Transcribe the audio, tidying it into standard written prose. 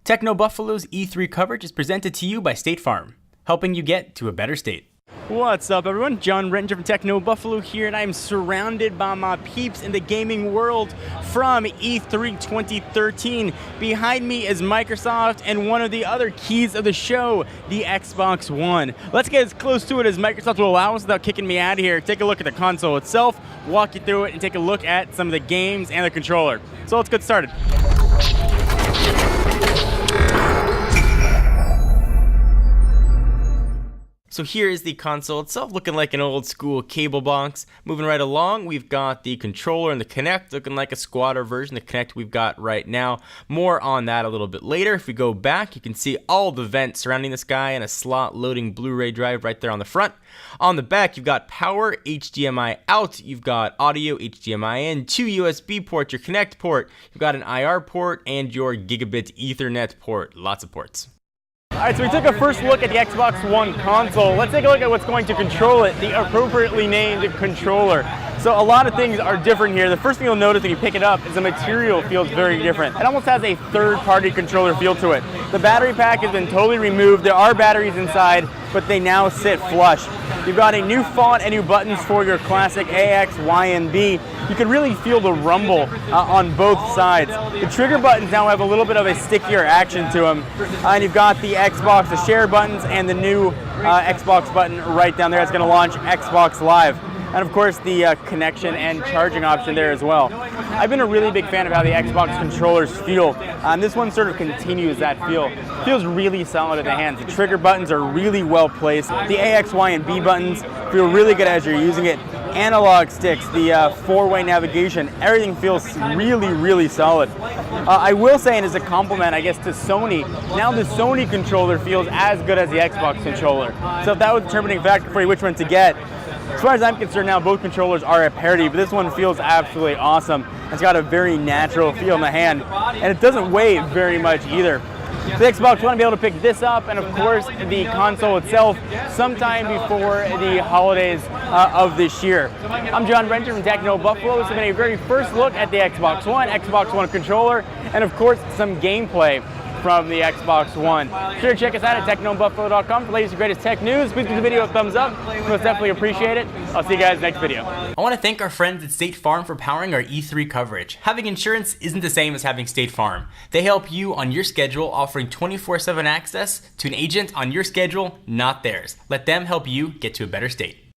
Techno Buffalo's E3 coverage is presented to you by State Farm, helping you get to a better state. What's up, everyone? John Rettinger from Techno Buffalo here, and I'm surrounded by my peeps in the gaming world from E3 2013. Behind me is Microsoft and one of the other keys of the show, the Xbox One. Let's get as close to it as Microsoft will allow us without kicking me out of here. Take a look at the console itself, walk you through it, and take a look at some of the games and the controller. So let's get started. So here is the console itself, looking like an old school cable box. Moving right along, we've got the controller and the Kinect, looking like a squatter version of the Kinect we've got right now. More on that a little bit later. If we go back, you can see all the vents surrounding this guy and a slot loading Blu-ray drive right there on the front. On the back, you've got power, HDMI out, you've got audio, HDMI in, 2 USB ports, your Kinect port, you've got an IR port, and your Gigabit Ethernet port. Lots of ports. Alright, so we took a first look at the Xbox One console. Let's take a look at what's going to control it, the appropriately named controller. So a lot of things are different here. The first thing you'll notice when you pick it up is the material feels very different. It almost has a third-party controller feel to it. The battery pack has been totally removed. There are batteries inside, but they now sit flush. You've got a new font and new buttons for your classic AX, Y, and B. You can really feel the rumble on both sides. The trigger buttons now have a little bit of a stickier action to them. And you've got the Xbox, the share buttons, and the new Xbox button right down there. It's going to launch Xbox Live. And of course the connection and charging option there as well. I've been a really big fan of how the Xbox controllers feel. This one sort of continues that feel. It feels really solid in the hands. The trigger buttons are really well placed. The AX, Y, and B buttons feel really good as you're using it. Analog sticks, the four-way navigation, everything feels really, really solid. I will say, and as a compliment, I guess, to Sony, now the Sony controller feels as good as the Xbox controller. So if that was a determining factor for you which one to get, as far as I'm concerned now, both controllers are at parity, but this one feels absolutely awesome. It's got a very natural feel in the hand, and it doesn't weigh very much either. The Xbox One will be able to pick this up, and of course the console itself sometime before the holidays of this year. I'm John Rettinger from Techno Buffalo. This has been a very first look at the Xbox One controller, and of course some gameplay from the Xbox One. Be sure to check us out at technobuffalo.com for the latest and greatest tech news. Please give the video a thumbs up. Most definitely appreciate it. I'll see you guys next video. I want to thank our friends at State Farm for powering our E3 coverage. Having insurance isn't the same as having State Farm. They help you on your schedule, offering 24/7 access to an agent on your schedule, not theirs. Let them help you get to a better state.